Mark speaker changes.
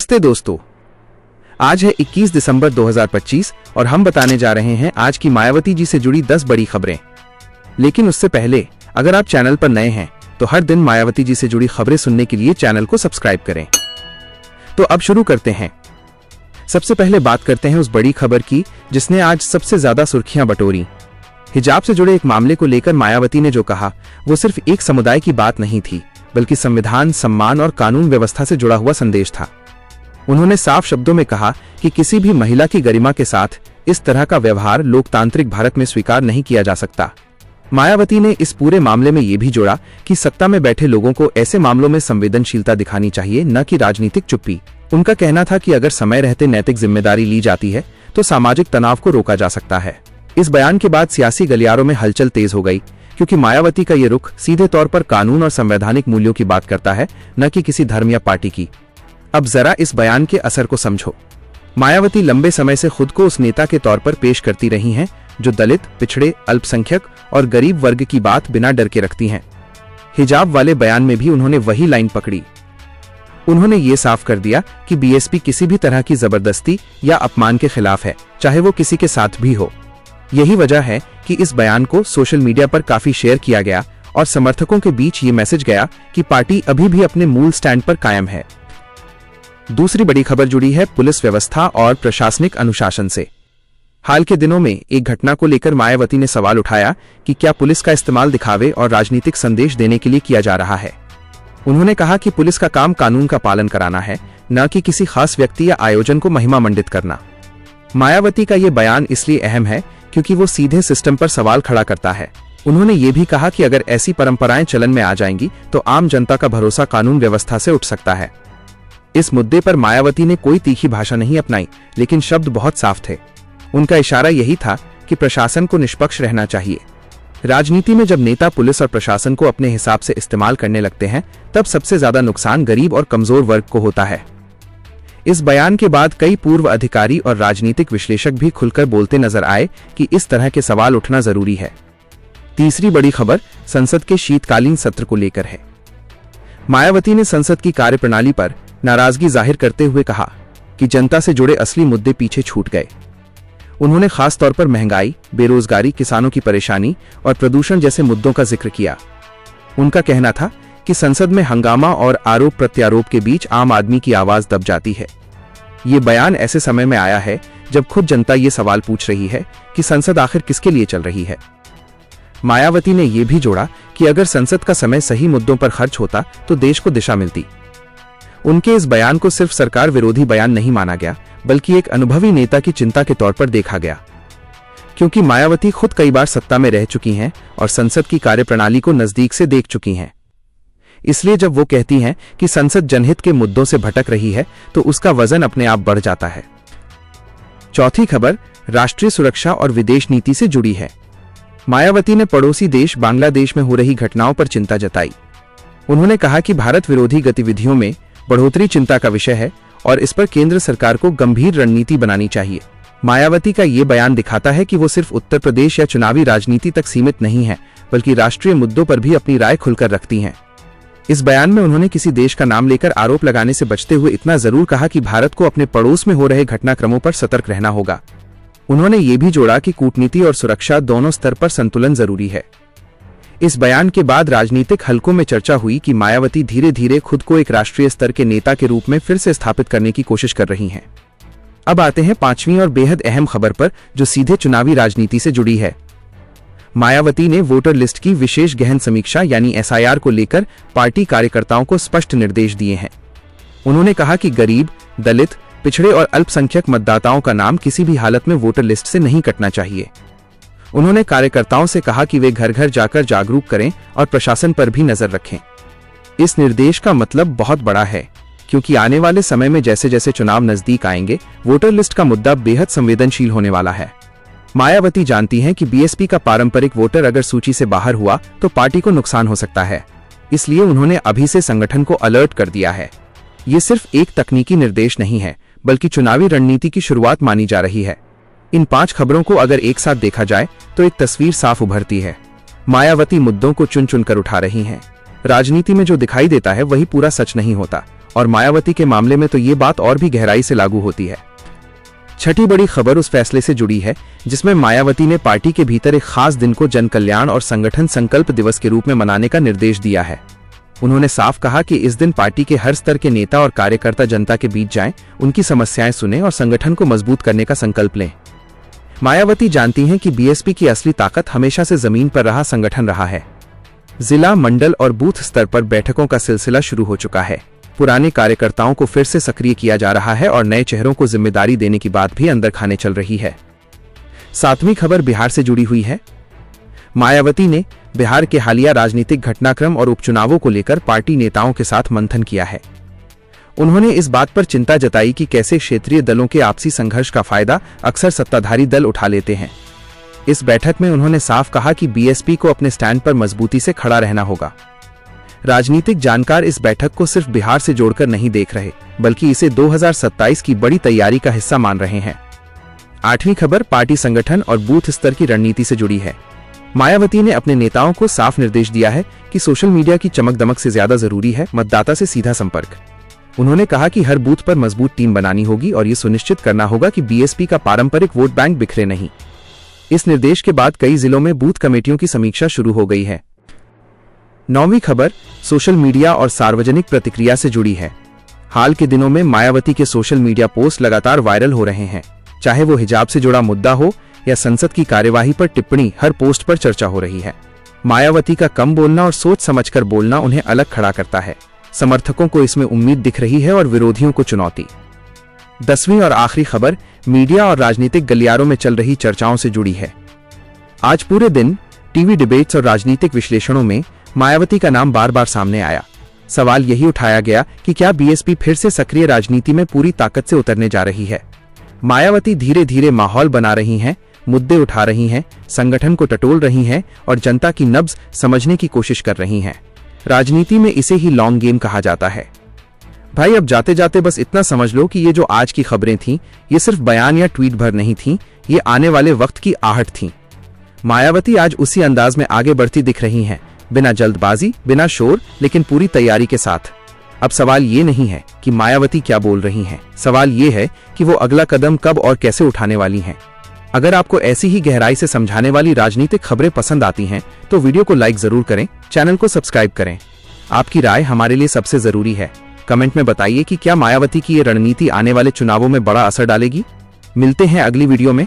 Speaker 1: नमस्ते दोस्तों, आज है 21 दिसंबर 2025 और हम बताने जा रहे हैं आज की मायावती जी से जुड़ी 10 बड़ी खबरें। लेकिन उससे पहले अगर आप चैनल पर नए हैं तो हर दिन मायावती जी से जुड़ी खबरें सुनने के लिए चैनल को सब्सक्राइब करें। तो अब शुरू करते हैं। सबसे पहले बात करते हैं उस बड़ी खबर की जिसने आज सबसे ज्यादा सुर्खियां बटोरी। हिजाब से जुड़े एक मामले को लेकर मायावती ने जो कहा वो सिर्फ एक समुदाय की बात नहीं थी, बल्कि संविधान, सम्मान और कानून व्यवस्था से जुड़ा हुआ संदेश था। उन्होंने साफ शब्दों में कहा कि किसी भी महिला की गरिमा के साथ इस तरह का व्यवहार लोकतांत्रिक भारत में स्वीकार नहीं किया जा सकता। मायावती ने इस पूरे मामले में ये भी जोड़ा कि सत्ता में बैठे लोगों को ऐसे मामलों में संवेदनशीलता दिखानी चाहिए, न कि राजनीतिक चुप्पी। उनका कहना था कि अगर समय रहते नैतिक जिम्मेदारी ली जाती है तो सामाजिक तनाव को रोका जा सकता है। इस बयान के बाद सियासी गलियारों में हलचल तेज हो गई, क्योंकि मायावती का ये रुख सीधे तौर पर कानून और संवैधानिक मूल्यों की बात करता है, न कि किसी धर्म या पार्टी की। अब जरा इस बयान के असर को समझो। मायावती लंबे समय से खुद को उस नेता के तौर पर पेश करती रही हैं जो दलित, पिछड़े, अल्पसंख्यक और गरीब वर्ग की बात बिना डर के रखती हैं। हिजाब वाले बयान में भी उन्होंने वही लाइन पकड़ी। उन्होंने ये साफ कर दिया कि बीएसपी किसी भी तरह की जबरदस्ती या अपमान के खिलाफ है, चाहे वो किसी के साथ भी हो। यही वजह है कि इस बयान को सोशल मीडिया पर काफी शेयर किया गया और समर्थकों के बीच ये मैसेज गया कि पार्टी अभी भी अपने मूल स्टैंड पर कायम है। दूसरी बड़ी खबर जुड़ी है पुलिस व्यवस्था और प्रशासनिक अनुशासन से। हाल के दिनों में एक घटना को लेकर मायावती ने सवाल उठाया कि क्या पुलिस का इस्तेमाल दिखावे और राजनीतिक संदेश देने के लिए किया जा रहा है। उन्होंने कहा कि पुलिस का काम कानून का पालन कराना है, न कि किसी खास व्यक्ति या आयोजन को महिमा मंडित करना। मायावती का ये बयान इसलिए अहम है क्योंकि वो सीधे सिस्टम पर सवाल खड़ा करता है। उन्होंने ये भी कहा कि अगर ऐसी परंपराएं चलन में आ जाएंगी तो आम जनता का भरोसा कानून व्यवस्था से उठ सकता है। इस मुद्दे पर मायावती ने कोई तीखी भाषा नहीं अपनाई, लेकिन शब्द बहुत साफ थे। उनका इशारा यही था कि प्रशासन को निष्पक्ष रहना चाहिए। राजनीति में जब नेता पुलिस और प्रशासन को अपने हिसाब से इस्तेमाल करने लगते हैं तब सबसे ज्यादा नुकसान गरीब और कमजोर वर्ग को होता है। इस बयान के बाद कई पूर्व अधिकारी और राजनीतिक विश्लेषक भी खुलकर बोलते नजर आए कि इस तरह के सवाल उठना जरूरी है। तीसरी बड़ी खबर संसद के शीतकालीन सत्र को लेकर है। मायावती ने संसद की कार्यप्रणाली पर नाराजगी जाहिर करते हुए कहा कि जनता से जुड़े असली मुद्दे पीछे छूट गए। उन्होंने खास तौर पर महंगाई, बेरोजगारी, किसानों की परेशानी और प्रदूषण जैसे मुद्दों का जिक्र किया। उनका कहना था कि संसद में हंगामा और आरोप प्रत्यारोप के बीच आम आदमी की आवाज दब जाती है। ये बयान ऐसे समय में आया है जब खुद जनता ये सवाल पूछ रही है कि संसद आखिर किसके लिए चल रही है। मायावती ने यह भी जोड़ा कि अगर संसद का समय सही मुद्दों पर खर्च होता तो देश को दिशा मिलती। उनके इस बयान को सिर्फ सरकार विरोधी बयान नहीं माना गया, बल्कि एक अनुभवी नेता की चिंता के तौर पर देखा गया। क्योंकि मायावती खुद कई बार सत्ता में रह चुकी हैं और संसद की कार्यप्रणाली को नजदीक से देख चुकी हैं। इसलिए जब वो कहती हैं कि संसद जनहित के मुद्दों से भटक रही है तो उसका वजन अपने आप बढ़ जाता है। चौथी खबर राष्ट्रीय सुरक्षा और विदेश नीति से जुड़ी है। मायावती ने पड़ोसी देश बांग्लादेश में हो रही घटनाओं पर चिंता जताई। उन्होंने कहा कि भारत विरोधी गतिविधियों में बढ़ोतरी चिंता का विषय है और इस पर केंद्र सरकार को गंभीर रणनीति बनानी चाहिए। मायावती का ये बयान दिखाता है कि वो सिर्फ उत्तर प्रदेश या चुनावी राजनीति तक सीमित नहीं है, बल्कि राष्ट्रीय मुद्दों पर भी अपनी राय खुलकर रखती हैं। इस बयान में उन्होंने किसी देश का नाम लेकर आरोप लगाने से बचते हुए इतना जरूर कहा कि भारत को अपने पड़ोस में हो रहे घटनाक्रमों पर सतर्क रहना होगा। उन्होंने ये भी जोड़ा कि कूटनीति और सुरक्षा दोनों स्तर पर संतुलन जरूरी है। इस बयान के बाद राजनीतिक हलकों में चर्चा हुई कि मायावती धीरे धीरे खुद को एक राष्ट्रीय स्तर के नेता के रूप में फिर से स्थापित करने की कोशिश कर रही हैं। अब आते हैं पांचवी और बेहद अहम खबर पर जो सीधे चुनावी राजनीति से जुड़ी है। मायावती ने वोटर लिस्ट की विशेष गहन समीक्षा यानी एसआईआर को लेकर पार्टी कार्यकर्ताओं को स्पष्ट निर्देश दिए हैं। उन्होंने कहा कि गरीब, दलित, पिछड़े और अल्पसंख्यक मतदाताओं का नाम किसी भी हालत में वोटर लिस्ट से नहीं कटना चाहिए। उन्होंने कार्यकर्ताओं से कहा कि वे घर घर जाकर जागरूक करें और प्रशासन पर भी नजर रखें। इस निर्देश का मतलब बहुत बड़ा है, क्योंकि आने वाले समय में जैसे जैसे चुनाव नजदीक आएंगे वोटर लिस्ट का मुद्दा बेहद संवेदनशील होने वाला है। मायावती जानती हैं कि बीएसपी का पारंपरिक वोटर अगर सूची से बाहर हुआ तो पार्टी को नुकसान हो सकता है। इसलिए उन्होंने अभी से संगठन को अलर्ट कर दिया है। ये सिर्फ एक तकनीकी निर्देश नहीं है, बल्कि चुनावी रणनीति की शुरुआत मानी जा रही है। इन 5 खबरों को अगर एक साथ देखा जाए तो एक तस्वीर साफ उभरती है। मायावती मुद्दों को चुन चुन कर उठा रही हैं। राजनीति में जो दिखाई देता है वही पूरा सच नहीं होता, और मायावती के मामले में तो ये बात और भी गहराई से लागू होती है। छठी बड़ी खबर उस फैसले से जुड़ी है जिसमें मायावती ने पार्टी के भीतर एक खास दिन को जन कल्याण और संगठन संकल्प दिवस के रूप में मनाने का निर्देश दिया है। उन्होंने साफ कहा कि इस दिन पार्टी के हर स्तर के नेता और कार्यकर्ता जनता के बीच जाएं, उनकी समस्याएं सुनें और संगठन को मजबूत करने का संकल्प लें। मायावती जानती हैं कि बीएसपी की असली ताकत हमेशा से जमीन पर रहा संगठन रहा है। जिला, मंडल और बूथ स्तर पर बैठकों का सिलसिला शुरू हो चुका है। पुराने कार्यकर्ताओं को फिर से सक्रिय किया जा रहा है और नए चेहरों को जिम्मेदारी देने की बात भी अंदर खाने चल रही है। 7वीं खबर बिहार से जुड़ी हुई है। मायावती ने बिहार के हालिया राजनीतिक घटनाक्रम और उपचुनावों को लेकर पार्टी नेताओं के साथ मंथन किया है। उन्होंने इस बात पर चिंता जताई कि कैसे क्षेत्रीय दलों के आपसी संघर्ष का फायदा अक्सर सत्ताधारी दल उठा लेते हैं। इस बैठक में उन्होंने साफ कहा कि बीएसपी को अपने स्टैंड पर मजबूती से खड़ा रहना होगा। राजनीतिक जानकार इस बैठक को सिर्फ बिहार से जोड़कर नहीं देख रहे, बल्कि इसे 2027 की बड़ी तैयारी का हिस्सा मान रहे हैं। 8वीं खबर पार्टी संगठन और बूथ स्तर की रणनीति से जुड़ी है। मायावती ने अपने नेताओं को साफ निर्देश दिया है कि सोशल मीडिया की चमक दमक से ज्यादा जरूरी है मतदाता से सीधा संपर्क। उन्होंने कहा कि हर बूथ पर मजबूत टीम बनानी होगी और ये सुनिश्चित करना होगा कि बीएसपी का पारंपरिक वोट बैंक बिखरे नहीं। इस निर्देश के बाद कई जिलों में बूथ कमेटियों की समीक्षा शुरू हो गई है। 9वीं खबर सोशल मीडिया और सार्वजनिक प्रतिक्रिया से जुड़ी है। हाल के दिनों में मायावती के सोशल मीडिया पोस्ट लगातार वायरल हो रहे हैं। चाहे वो हिजाब से जुड़ा मुद्दा हो या संसद की कार्यवाही पर टिप्पणी, हर पोस्ट पर चर्चा हो रही है। मायावती का कम बोलना और सोच समझकर बोलना उन्हें अलग खड़ा करता है। समर्थकों को इसमें उम्मीद दिख रही है और विरोधियों को चुनौती। 10वीं और आखिरी खबर मीडिया और राजनीतिक गलियारों में चल रही चर्चाओं से जुड़ी है। आज पूरे दिन टीवी डिबेट्स और राजनीतिक विश्लेषणों में मायावती का नाम बार बार सामने आया। सवाल यही उठाया गया कि क्या बीएसपी फिर से सक्रिय राजनीति में पूरी ताकत से उतरने जा रही है। मायावती धीरे धीरे माहौल बना रही हैं, मुद्दे उठा रही हैं, संगठन को टटोल रही हैं और जनता की नब्ज समझने की कोशिश कर रही हैं। राजनीति में इसे ही लॉन्ग गेम कहा जाता है। भाई अब जाते जाते बस इतना समझ लो कि ये जो आज की खबरें थीं, ये सिर्फ बयान या ट्वीट भर नहीं थीं, ये आने वाले वक्त की आहट थीं। मायावती आज उसी अंदाज में आगे बढ़ती दिख रही हैं, बिना जल्दबाजी, बिना शोर, लेकिन पूरी तैयारी के साथ। अब सवाल ये नहीं है कि मायावती क्या बोल रही हैं, सवाल ये है कि वो अगला कदम कब और कैसे उठाने वाली हैं। अगर आपको ऐसी ही गहराई से समझाने वाली राजनीतिक खबरें पसंद आती हैं तो वीडियो को लाइक जरूर करें, चैनल को सब्सक्राइब करें। आपकी राय हमारे लिए सबसे जरूरी है। कमेंट में बताइए कि क्या मायावती की ये रणनीति आने वाले चुनावों में बड़ा असर डालेगी। मिलते हैं अगली वीडियो में।